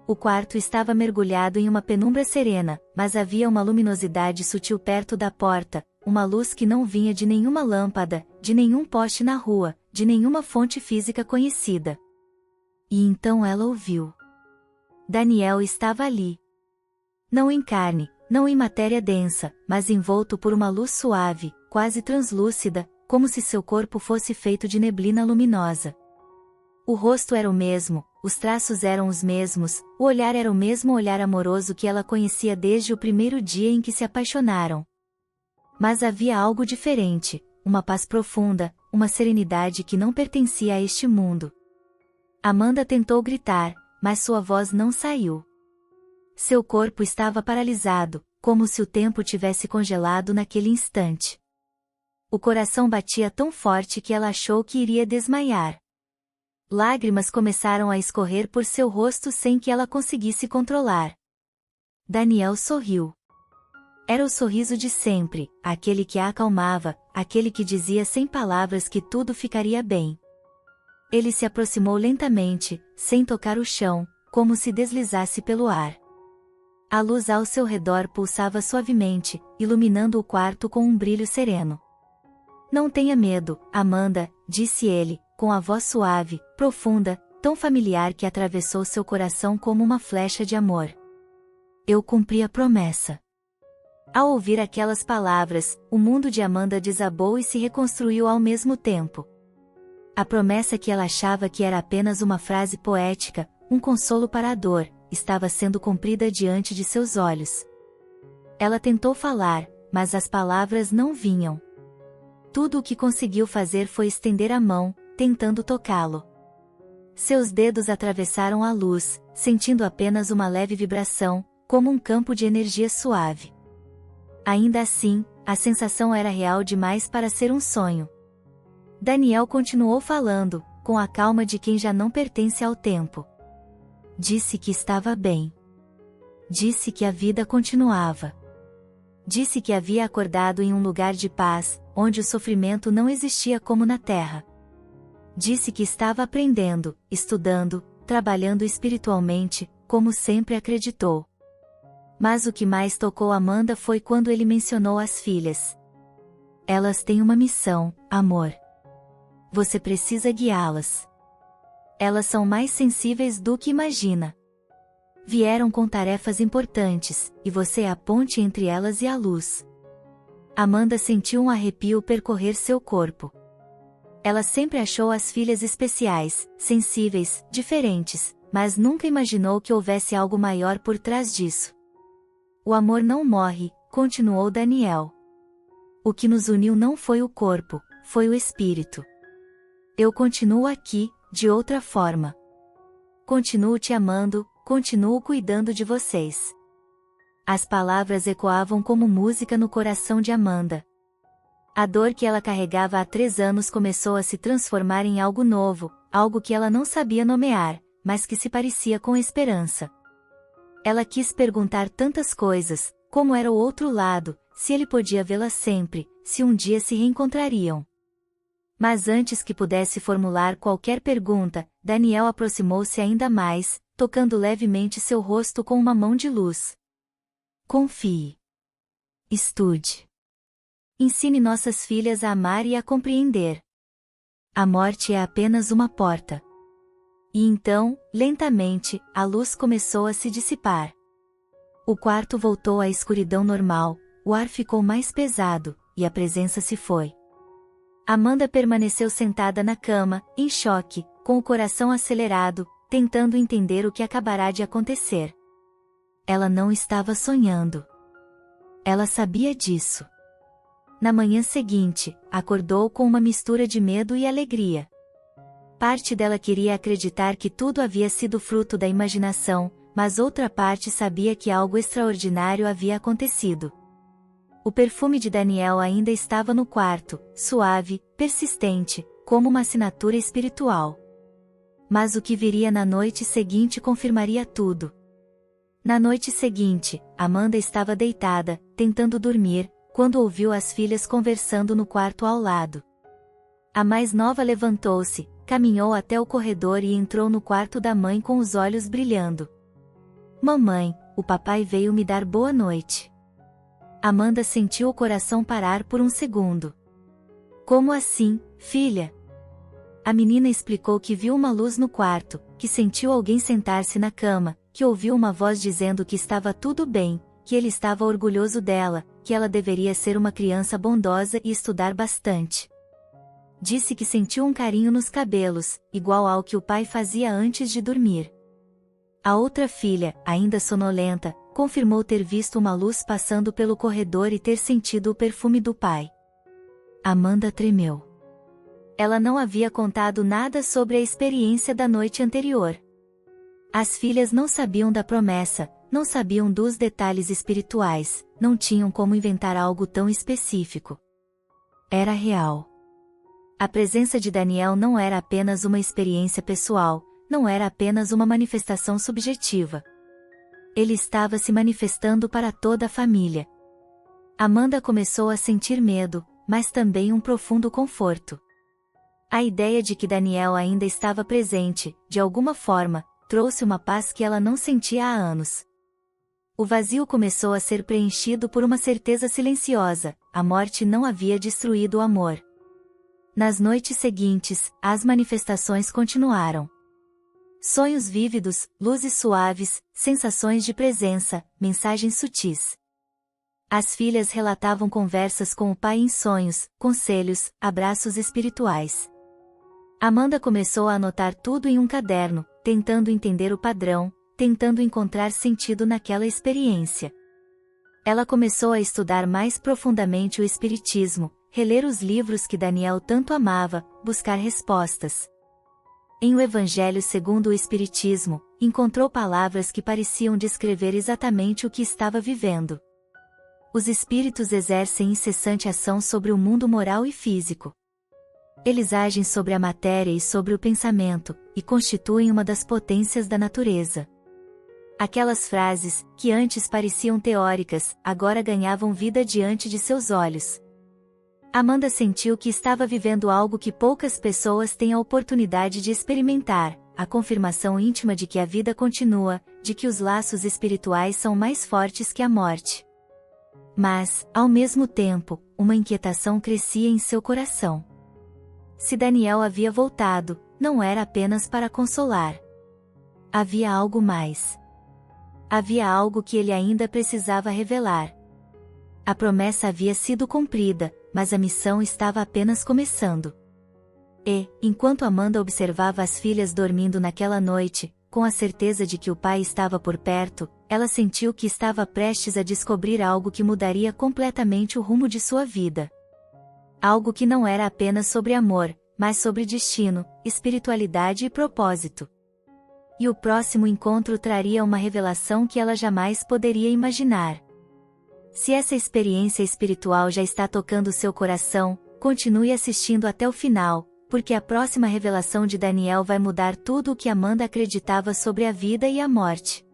O quarto estava mergulhado em uma penumbra serena, mas havia uma luminosidade sutil perto da porta, uma luz que não vinha de nenhuma lâmpada, de nenhum poste na rua, de nenhuma fonte física conhecida. E então ela ouviu. Daniel estava ali. Não em carne, não em matéria densa, mas envolto por uma luz suave, quase translúcida, como se seu corpo fosse feito de neblina luminosa. O rosto era o mesmo, os traços eram os mesmos, o olhar era o mesmo olhar amoroso que ela conhecia desde o primeiro dia em que se apaixonaram. Mas havia algo diferente, uma paz profunda, uma serenidade que não pertencia a este mundo. Amanda tentou gritar, mas sua voz não saiu. Seu corpo estava paralisado, como se o tempo tivesse congelado naquele instante. O coração batia tão forte que ela achou que iria desmaiar. Lágrimas começaram a escorrer por seu rosto sem que ela conseguisse controlar. Daniel sorriu. Era o sorriso de sempre, aquele que a acalmava, aquele que dizia sem palavras que tudo ficaria bem. Ele se aproximou lentamente, sem tocar o chão, como se deslizasse pelo ar. A luz ao seu redor pulsava suavemente, iluminando o quarto com um brilho sereno. Não tenha medo, Amanda, disse ele, com a voz suave, profunda, tão familiar que atravessou seu coração como uma flecha de amor. Eu cumpri a promessa. Ao ouvir aquelas palavras, o mundo de Amanda desabou e se reconstruiu ao mesmo tempo. A promessa que ela achava que era apenas uma frase poética, um consolo para a dor, estava sendo cumprida diante de seus olhos. Ela tentou falar, mas as palavras não vinham. Tudo o que conseguiu fazer foi estender a mão, tentando tocá-lo. Seus dedos atravessaram a luz, sentindo apenas uma leve vibração, como um campo de energia suave. Ainda assim, a sensação era real demais para ser um sonho. Daniel continuou falando, com a calma de quem já não pertence ao tempo. Disse que estava bem. Disse que a vida continuava. Disse que havia acordado em um lugar de paz, onde o sofrimento não existia como na terra. Disse que estava aprendendo, estudando, trabalhando espiritualmente, como sempre acreditou. Mas o que mais tocou Amanda foi quando ele mencionou as filhas. Elas têm uma missão, amor. Você precisa guiá-las. Elas são mais sensíveis do que imagina. Vieram com tarefas importantes, e você é a ponte entre elas e a luz. Amanda sentiu um arrepio percorrer seu corpo. Ela sempre achou as filhas especiais, sensíveis, diferentes, mas nunca imaginou que houvesse algo maior por trás disso. O amor não morre, continuou Daniel. O que nos uniu não foi o corpo, foi o espírito. Eu continuo aqui, de outra forma. Continuo te amando, continuo cuidando de vocês. As palavras ecoavam como música no coração de Amanda. A dor que ela carregava há 3 anos começou a se transformar em algo novo, algo que ela não sabia nomear, mas que se parecia com esperança. Ela quis perguntar tantas coisas, como era o outro lado, se ele podia vê-la sempre, se um dia se reencontrariam. Mas antes que pudesse formular qualquer pergunta, Daniel aproximou-se ainda mais, tocando levemente seu rosto com uma mão de luz. Confie. Estude. Ensine nossas filhas a amar e a compreender. A morte é apenas uma porta. E então, lentamente, a luz começou a se dissipar. O quarto voltou à escuridão normal, o ar ficou mais pesado, e a presença se foi. Amanda permaneceu sentada na cama, em choque, com o coração acelerado, tentando entender o que acabará de acontecer. Ela não estava sonhando. Ela sabia disso. Na manhã seguinte, acordou com uma mistura de medo e alegria. Parte dela queria acreditar que tudo havia sido fruto da imaginação, mas outra parte sabia que algo extraordinário havia acontecido. O perfume de Daniel ainda estava no quarto, suave, persistente, como uma assinatura espiritual. Mas o que viria na noite seguinte confirmaria tudo. Na noite seguinte, Amanda estava deitada, tentando dormir, quando ouviu as filhas conversando no quarto ao lado. A mais nova levantou-se, caminhou até o corredor e entrou no quarto da mãe com os olhos brilhando. Mamãe, o papai veio me dar boa noite. Amanda sentiu o coração parar por um segundo. Como assim, filha? A menina explicou que viu uma luz no quarto, que sentiu alguém sentar-se na cama, que ouviu uma voz dizendo que estava tudo bem, que ele estava orgulhoso dela, que ela deveria ser uma criança bondosa e estudar bastante. Disse que sentiu um carinho nos cabelos, igual ao que o pai fazia antes de dormir. A outra filha, ainda sonolenta, confirmou ter visto uma luz passando pelo corredor e ter sentido o perfume do pai. Amanda tremeu. Ela não havia contado nada sobre a experiência da noite anterior. As filhas não sabiam da promessa, não sabiam dos detalhes espirituais, não tinham como inventar algo tão específico. Era real. A presença de Daniel não era apenas uma experiência pessoal, não era apenas uma manifestação subjetiva. Ele estava se manifestando para toda a família. Amanda começou a sentir medo, mas também um profundo conforto. A ideia de que Daniel ainda estava presente, de alguma forma, trouxe uma paz que ela não sentia há anos. O vazio começou a ser preenchido por uma certeza silenciosa: a morte não havia destruído o amor. Nas noites seguintes, as manifestações continuaram. Sonhos vívidos, luzes suaves, sensações de presença, mensagens sutis. As filhas relatavam conversas com o pai em sonhos, conselhos, abraços espirituais. Amanda começou a anotar tudo em um caderno, tentando entender o padrão, tentando encontrar sentido naquela experiência. Ela começou a estudar mais profundamente o espiritismo, reler os livros que Daniel tanto amava, buscar respostas. Em O Evangelho segundo o Espiritismo, encontrou palavras que pareciam descrever exatamente o que estava vivendo. Os espíritos exercem incessante ação sobre o mundo moral e físico. Eles agem sobre a matéria e sobre o pensamento, e constituem uma das potências da natureza. Aquelas frases, que antes pareciam teóricas, agora ganhavam vida diante de seus olhos. Amanda sentiu que estava vivendo algo que poucas pessoas têm a oportunidade de experimentar, a confirmação íntima de que a vida continua, de que os laços espirituais são mais fortes que a morte. Mas, ao mesmo tempo, uma inquietação crescia em seu coração. Se Daniel havia voltado, não era apenas para consolar. Havia algo mais. Havia algo que ele ainda precisava revelar. A promessa havia sido cumprida, mas a missão estava apenas começando. E, enquanto Amanda observava as filhas dormindo naquela noite, com a certeza de que o pai estava por perto, ela sentiu que estava prestes a descobrir algo que mudaria completamente o rumo de sua vida. Algo que não era apenas sobre amor, mas sobre destino, espiritualidade e propósito. E o próximo encontro traria uma revelação que ela jamais poderia imaginar. Se essa experiência espiritual já está tocando seu coração, continue assistindo até o final, porque a próxima revelação de Daniel vai mudar tudo o que Amanda acreditava sobre a vida e a morte.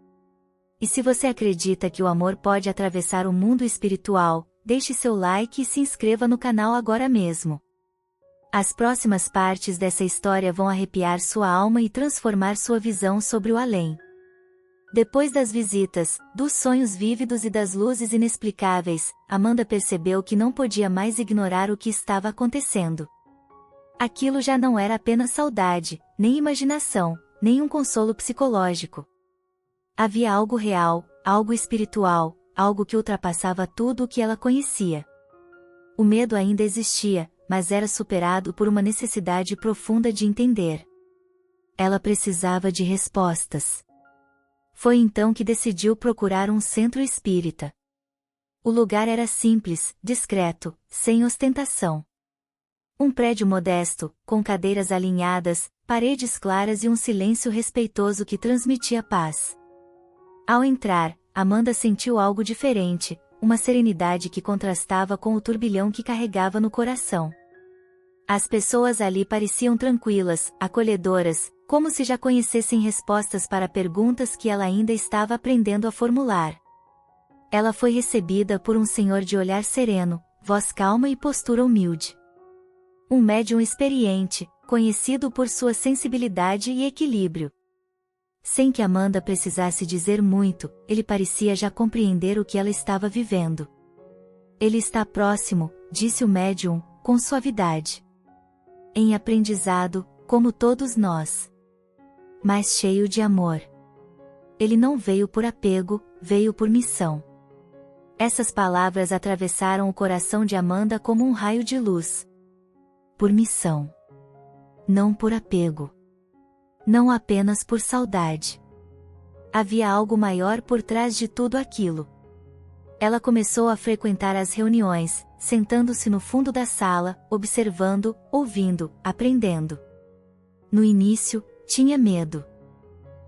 E se você acredita que o amor pode atravessar o mundo espiritual, deixe seu like e se inscreva no canal agora mesmo. As próximas partes dessa história vão arrepiar sua alma e transformar sua visão sobre o além. Depois das visitas, dos sonhos vívidos e das luzes inexplicáveis, Amanda percebeu que não podia mais ignorar o que estava acontecendo. Aquilo já não era apenas saudade, nem imaginação, nem um consolo psicológico. Havia algo real, algo espiritual, algo que ultrapassava tudo o que ela conhecia. O medo ainda existia, mas era superado por uma necessidade profunda de entender. Ela precisava de respostas. Foi então que decidiu procurar um centro espírita. O lugar era simples, discreto, sem ostentação. Um prédio modesto, com cadeiras alinhadas, paredes claras e um silêncio respeitoso que transmitia paz. Ao entrar, Amanda sentiu algo diferente, uma serenidade que contrastava com o turbilhão que carregava no coração. As pessoas ali pareciam tranquilas, acolhedoras, como se já conhecessem respostas para perguntas que ela ainda estava aprendendo a formular. Ela foi recebida por um senhor de olhar sereno, voz calma e postura humilde. Um médium experiente, conhecido por sua sensibilidade e equilíbrio. Sem que Amanda precisasse dizer muito, ele parecia já compreender o que ela estava vivendo. Ele está próximo, disse o médium, com suavidade. Em aprendizado, como todos nós. Mas cheio de amor. Ele não veio por apego, veio por missão. Essas palavras atravessaram o coração de Amanda como um raio de luz. Por missão. Não por apego. Não apenas por saudade. Havia algo maior por trás de tudo aquilo. Ela começou a frequentar as reuniões, sentando-se no fundo da sala, observando, ouvindo, aprendendo. No início, tinha medo.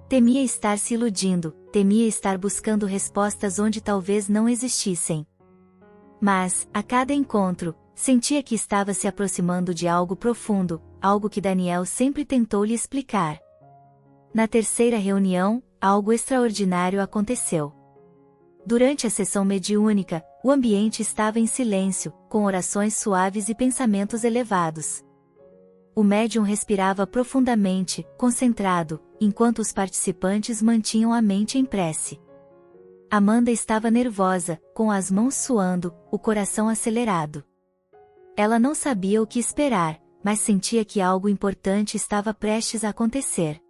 Temia estar se iludindo, temia estar buscando respostas onde talvez não existissem. Mas, a cada encontro, sentia que estava se aproximando de algo profundo, algo que Daniel sempre tentou lhe explicar. Na terceira reunião, algo extraordinário aconteceu. Durante a sessão mediúnica, o ambiente estava em silêncio, com orações suaves e pensamentos elevados. O médium respirava profundamente, concentrado, enquanto os participantes mantinham a mente em prece. Amanda estava nervosa, com as mãos suando, o coração acelerado. Ela não sabia o que esperar, mas sentia que algo importante estava prestes a acontecer.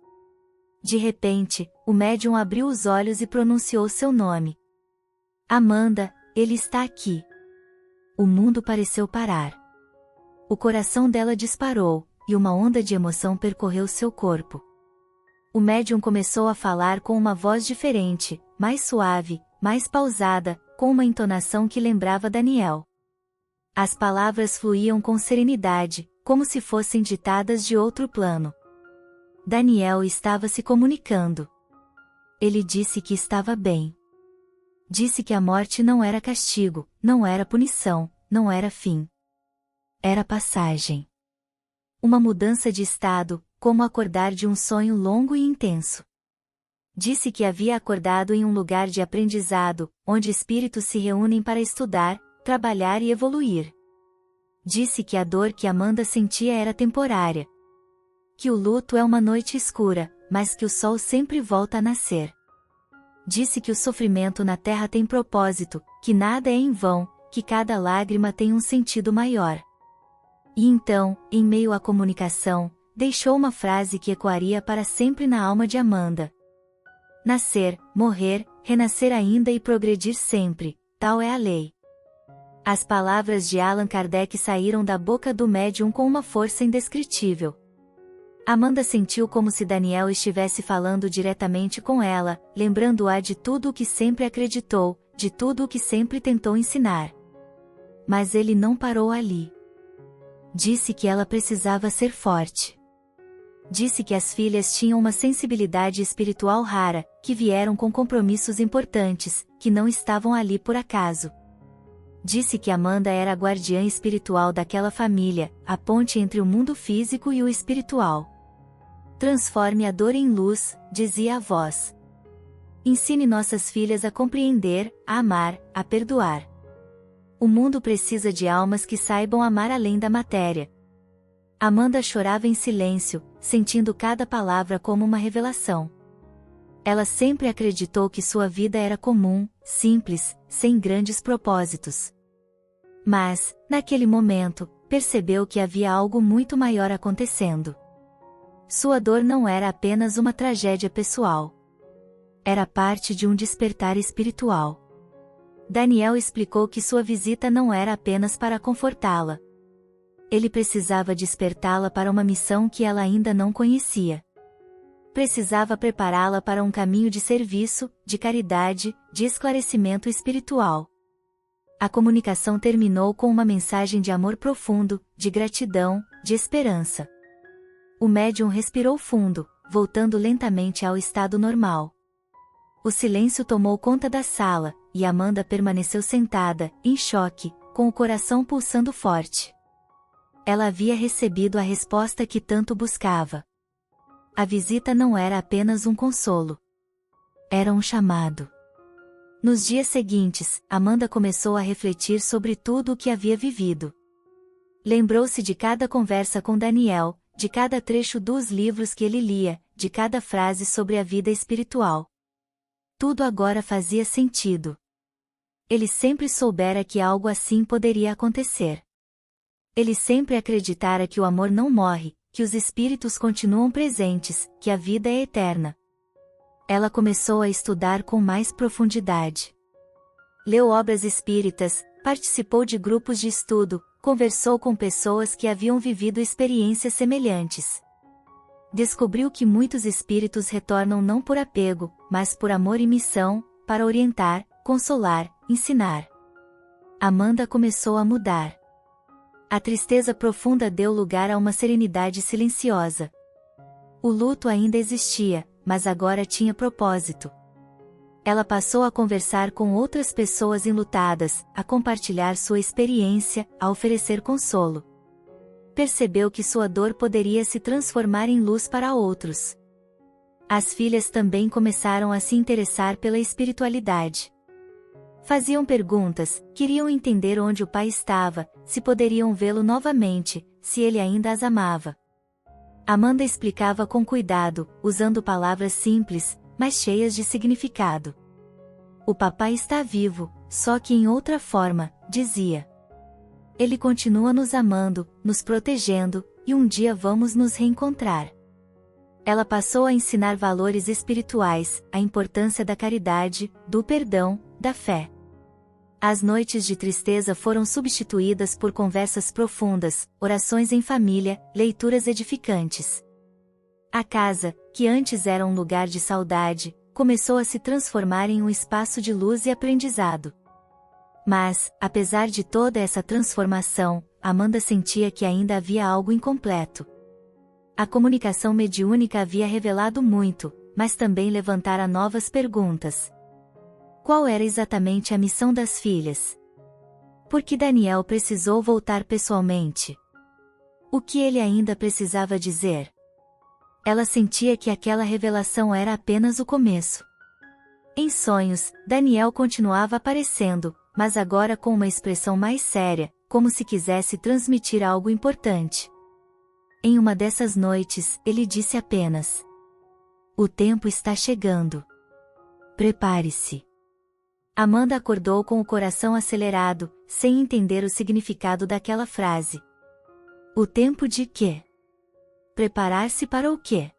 De repente, o médium abriu os olhos e pronunciou seu nome. Amanda, ele está aqui. O mundo pareceu parar. O coração dela disparou, e uma onda de emoção percorreu seu corpo. O médium começou a falar com uma voz diferente, mais suave, mais pausada, com uma entonação que lembrava Daniel. As palavras fluíam com serenidade, como se fossem ditadas de outro plano. Daniel estava se comunicando. Ele disse que estava bem. Disse que a morte não era castigo, não era punição, não era fim. Era passagem. Uma mudança de estado, como acordar de um sonho longo e intenso. Disse que havia acordado em um lugar de aprendizado, onde espíritos se reúnem para estudar, trabalhar e evoluir. Disse que a dor que Amanda sentia era temporária. Que o luto é uma noite escura, mas que o sol sempre volta a nascer. Disse que o sofrimento na terra tem propósito, que nada é em vão, que cada lágrima tem um sentido maior. E então, em meio à comunicação, deixou uma frase que ecoaria para sempre na alma de Amanda. Nascer, morrer, renascer ainda e progredir sempre, tal é a lei. As palavras de Allan Kardec saíram da boca do médium com uma força indescritível. Amanda sentiu como se Daniel estivesse falando diretamente com ela, lembrando-a de tudo o que sempre acreditou, de tudo o que sempre tentou ensinar. Mas ele não parou ali. Disse que ela precisava ser forte. Disse que as filhas tinham uma sensibilidade espiritual rara, que vieram com compromissos importantes, que não estavam ali por acaso. Disse que Amanda era a guardiã espiritual daquela família, a ponte entre o mundo físico e o espiritual. Transforme a dor em luz, dizia a voz. Ensine nossas filhas a compreender, a amar, a perdoar. O mundo precisa de almas que saibam amar além da matéria. Amanda chorava em silêncio, sentindo cada palavra como uma revelação. Ela sempre acreditou que sua vida era comum, simples, sem grandes propósitos. Mas, naquele momento, percebeu que havia algo muito maior acontecendo. Sua dor não era apenas uma tragédia pessoal. Era parte de um despertar espiritual. Daniel explicou que sua visita não era apenas para confortá-la. Ele precisava despertá-la para uma missão que ela ainda não conhecia. Precisava prepará-la para um caminho de serviço, de caridade, de esclarecimento espiritual. A comunicação terminou com uma mensagem de amor profundo, de gratidão, de esperança. O médium respirou fundo, voltando lentamente ao estado normal. O silêncio tomou conta da sala, e Amanda permaneceu sentada, em choque, com o coração pulsando forte. Ela havia recebido a resposta que tanto buscava. A visita não era apenas um consolo. Era um chamado. Nos dias seguintes, Amanda começou a refletir sobre tudo o que havia vivido. Lembrou-se de cada conversa com Daniel, de cada trecho dos livros que ele lia, de cada frase sobre a vida espiritual. Tudo agora fazia sentido. Ele sempre soubera que algo assim poderia acontecer. Ele sempre acreditara que o amor não morre, que os espíritos continuam presentes, que a vida é eterna. Ela começou a estudar com mais profundidade. Leu obras espíritas, participou de grupos de estudo, conversou com pessoas que haviam vivido experiências semelhantes. Descobriu que muitos espíritos retornam não por apego, mas por amor e missão, para orientar, consolar, ensinar. Amanda começou a mudar. A tristeza profunda deu lugar a uma serenidade silenciosa. O luto ainda existia, mas agora tinha propósito. Ela passou a conversar com outras pessoas enlutadas, a compartilhar sua experiência, a oferecer consolo. Percebeu que sua dor poderia se transformar em luz para outros. As filhas também começaram a se interessar pela espiritualidade. Faziam perguntas, queriam entender onde o pai estava, se poderiam vê-lo novamente, se ele ainda as amava. Amanda explicava com cuidado, usando palavras simples, mas cheias de significado. O papai está vivo, só que em outra forma, dizia. Ele continua nos amando, nos protegendo, e um dia vamos nos reencontrar. Ela passou a ensinar valores espirituais, a importância da caridade, do perdão, da fé. As noites de tristeza foram substituídas por conversas profundas, orações em família, leituras edificantes. A casa, que antes era um lugar de saudade, começou a se transformar em um espaço de luz e aprendizado. Mas, apesar de toda essa transformação, Amanda sentia que ainda havia algo incompleto. A comunicação mediúnica havia revelado muito, mas também levantara novas perguntas. Qual era exatamente a missão das filhas? Por que Daniel precisou voltar pessoalmente? O que ele ainda precisava dizer? Ela sentia que aquela revelação era apenas o começo. Em sonhos, Daniel continuava aparecendo, mas agora com uma expressão mais séria, como se quisesse transmitir algo importante. Em uma dessas noites, ele disse apenas: "O tempo está chegando. Prepare-se." Amanda acordou com o coração acelerado, sem entender o significado daquela frase. O tempo de quê? Preparar-se para o quê?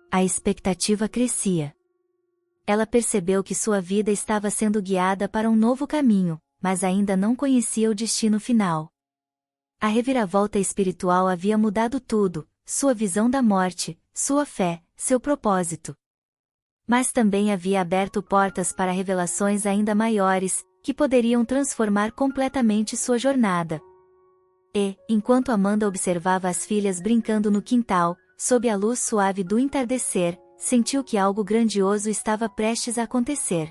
A expectativa crescia. Ela percebeu que sua vida estava sendo guiada para um novo caminho, mas ainda não conhecia o destino final. A reviravolta espiritual havia mudado tudo, sua visão da morte, sua fé, seu propósito. Mas também havia aberto portas para revelações ainda maiores, que poderiam transformar completamente sua jornada. E, enquanto Amanda observava as filhas brincando no quintal, sob a luz suave do entardecer, sentiu que algo grandioso estava prestes a acontecer.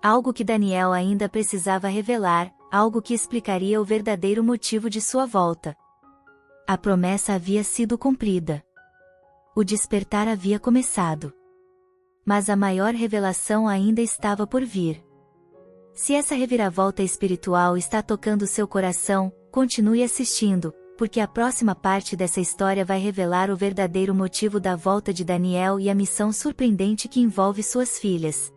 Algo que Daniel ainda precisava revelar, algo que explicaria o verdadeiro motivo de sua volta. A promessa havia sido cumprida. O despertar havia começado. Mas a maior revelação ainda estava por vir. Se essa reviravolta espiritual está tocando seu coração, continue assistindo, porque a próxima parte dessa história vai revelar o verdadeiro motivo da volta de Daniel e a missão surpreendente que envolve suas filhas.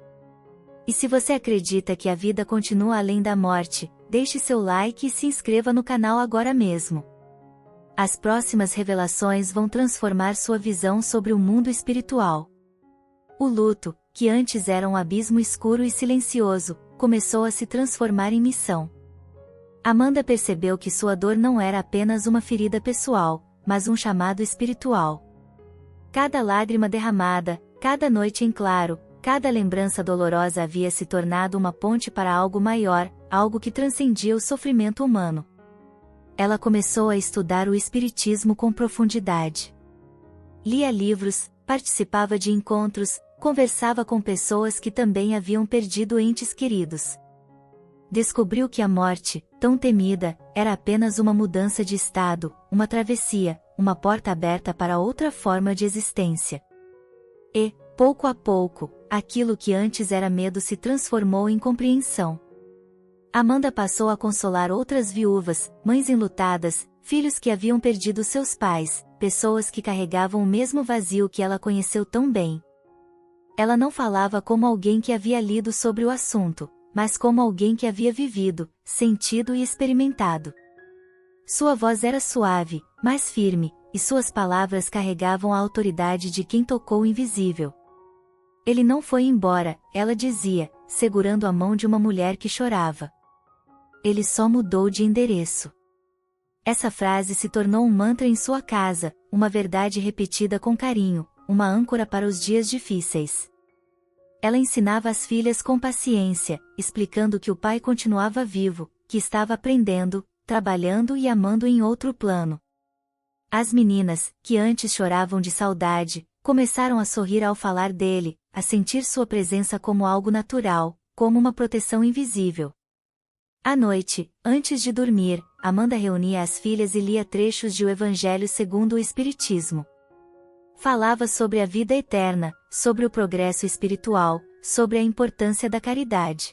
E se você acredita que a vida continua além da morte, deixe seu like e se inscreva no canal agora mesmo. As próximas revelações vão transformar sua visão sobre o mundo espiritual. O luto, que antes era um abismo escuro e silencioso, começou a se transformar em missão. Amanda percebeu que sua dor não era apenas uma ferida pessoal, mas um chamado espiritual. Cada lágrima derramada, cada noite em claro, cada lembrança dolorosa havia se tornado uma ponte para algo maior, algo que transcendia o sofrimento humano. Ela começou a estudar o espiritismo com profundidade. Lia livros, participava de encontros, conversava com pessoas que também haviam perdido entes queridos. Descobriu que a morte, tão temida, era apenas uma mudança de estado, uma travessia, uma porta aberta para outra forma de existência. E, pouco a pouco, aquilo que antes era medo se transformou em compreensão. Amanda passou a consolar outras viúvas, mães enlutadas, filhos que haviam perdido seus pais, pessoas que carregavam o mesmo vazio que ela conheceu tão bem. Ela não falava como alguém que havia lido sobre o assunto, mas como alguém que havia vivido, sentido e experimentado. Sua voz era suave, mas firme, e suas palavras carregavam a autoridade de quem tocou o invisível. Ele não foi embora, ela dizia, segurando a mão de uma mulher que chorava. Ele só mudou de endereço. Essa frase se tornou um mantra em sua casa, uma verdade repetida com carinho, uma âncora para os dias difíceis. Ela ensinava as filhas com paciência, explicando que o pai continuava vivo, que estava aprendendo, trabalhando e amando em outro plano. As meninas, que antes choravam de saudade, começaram a sorrir ao falar dele, a sentir sua presença como algo natural, como uma proteção invisível. À noite, antes de dormir, Amanda reunia as filhas e lia trechos de O Evangelho segundo o Espiritismo. Falava sobre a vida eterna, sobre o progresso espiritual, sobre a importância da caridade.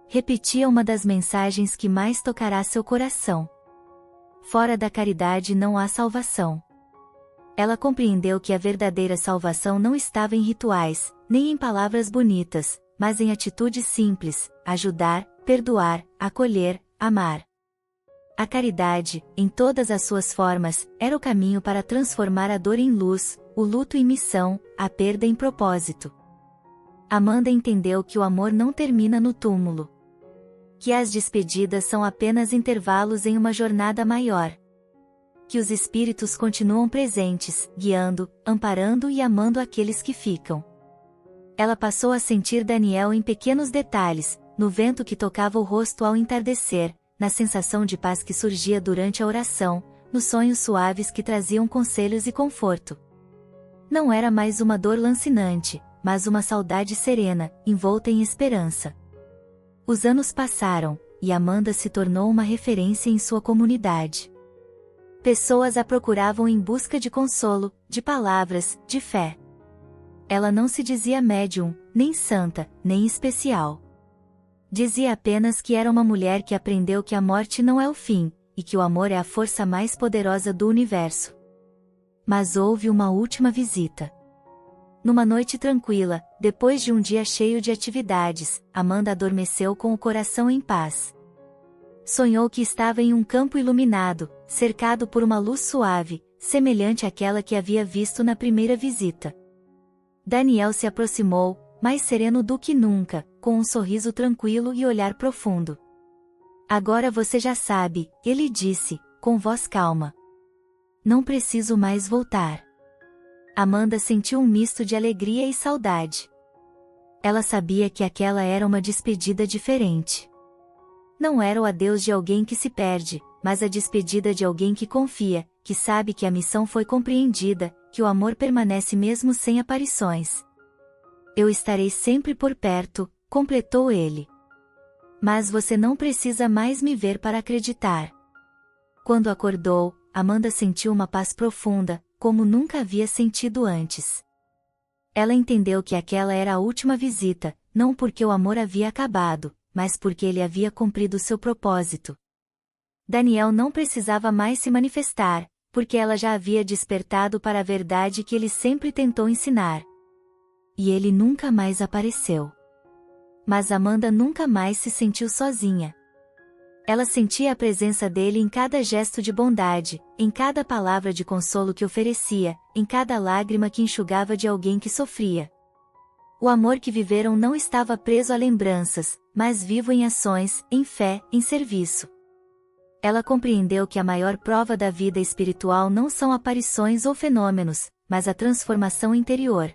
Repetia uma das mensagens que mais tocará seu coração. Fora da caridade não há salvação. Ela compreendeu que a verdadeira salvação não estava em rituais, nem em palavras bonitas, mas em atitudes simples, ajudar, perdoar, acolher, amar. A caridade, em todas as suas formas, era o caminho para transformar a dor em luz, o luto em missão, a perda em propósito. Amanda entendeu que o amor não termina no túmulo. Que as despedidas são apenas intervalos em uma jornada maior. Que os espíritos continuam presentes, guiando, amparando e amando aqueles que ficam. Ela passou a sentir Daniel em pequenos detalhes, no vento que tocava o rosto ao entardecer, na sensação de paz que surgia durante a oração, nos sonhos suaves que traziam conselhos e conforto. Não era mais uma dor lancinante, mas uma saudade serena, envolta em esperança. Os anos passaram, e Amanda se tornou uma referência em sua comunidade. Pessoas a procuravam em busca de consolo, de palavras, de fé. Ela não se dizia médium, nem santa, nem especial. Dizia apenas que era uma mulher que aprendeu que a morte não é o fim, e que o amor é a força mais poderosa do universo. Mas houve uma última visita. Numa noite tranquila, depois de um dia cheio de atividades, Amanda adormeceu com o coração em paz. Sonhou que estava em um campo iluminado, cercado por uma luz suave, semelhante àquela que havia visto na primeira visita. Daniel se aproximou, mais sereno do que nunca, com um sorriso tranquilo e olhar profundo. Agora você já sabe, ele disse, com voz calma. Não preciso mais voltar. Amanda sentiu um misto de alegria e saudade. Ela sabia que aquela era uma despedida diferente. Não era o adeus de alguém que se perde, mas a despedida de alguém que confia, que sabe que a missão foi compreendida, que o amor permanece mesmo sem aparições. Eu estarei sempre por perto, completou ele. Mas você não precisa mais me ver para acreditar. Quando acordou, Amanda sentiu uma paz profunda, como nunca havia sentido antes. Ela entendeu que aquela era a última visita, não porque o amor havia acabado, mas porque ele havia cumprido seu propósito. Daniel não precisava mais se manifestar, porque ela já havia despertado para a verdade que ele sempre tentou ensinar. E ele nunca mais apareceu. Mas Amanda nunca mais se sentiu sozinha. Ela sentia a presença dele em cada gesto de bondade, em cada palavra de consolo que oferecia, em cada lágrima que enxugava de alguém que sofria. O amor que viveram não estava preso a lembranças, mas vivo em ações, em fé, em serviço. Ela compreendeu que a maior prova da vida espiritual não são aparições ou fenômenos, mas a transformação interior.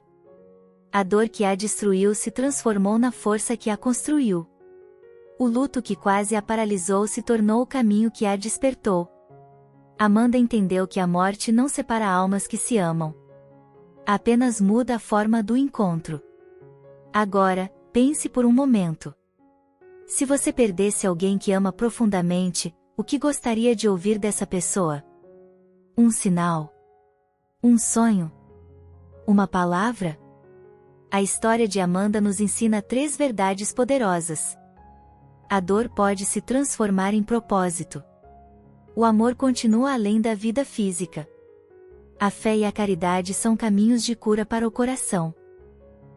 A dor que a destruiu se transformou na força que a construiu. O luto que quase a paralisou se tornou o caminho que a despertou. Amanda entendeu que a morte não separa almas que se amam. Apenas muda a forma do encontro. Agora, pense por um momento. Se você perdesse alguém que ama profundamente, o que gostaria de ouvir dessa pessoa? Um sinal? Um sonho? Uma palavra? A história de Amanda nos ensina 3 verdades poderosas. A dor pode se transformar em propósito. O amor continua além da vida física. A fé e a caridade são caminhos de cura para o coração.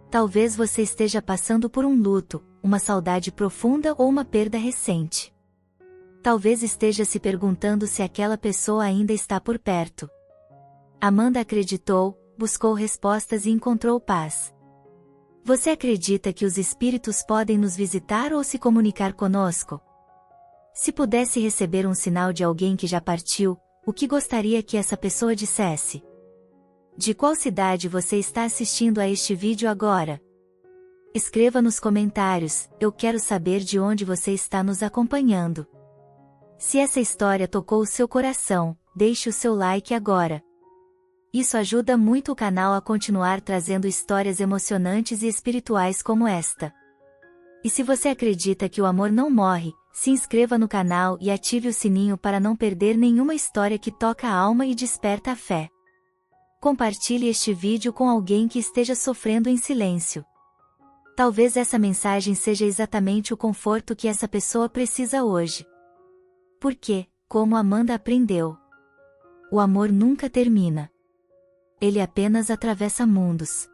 Talvez você esteja passando por um luto, uma saudade profunda ou uma perda recente. Talvez esteja se perguntando se aquela pessoa ainda está por perto. Amanda acreditou, buscou respostas e encontrou paz. Você acredita que os espíritos podem nos visitar ou se comunicar conosco? Se pudesse receber um sinal de alguém que já partiu, o que gostaria que essa pessoa dissesse? De qual cidade você está assistindo a este vídeo agora? Escreva nos comentários, eu quero saber de onde você está nos acompanhando. Se essa história tocou o seu coração, deixe o seu like agora. Isso ajuda muito o canal a continuar trazendo histórias emocionantes e espirituais como esta. E se você acredita que o amor não morre, se inscreva no canal e ative o sininho para não perder nenhuma história que toca a alma e desperta a fé. Compartilhe este vídeo com alguém que esteja sofrendo em silêncio. Talvez essa mensagem seja exatamente o conforto que essa pessoa precisa hoje. Porque, como Amanda aprendeu, o amor nunca termina. Ele apenas atravessa mundos.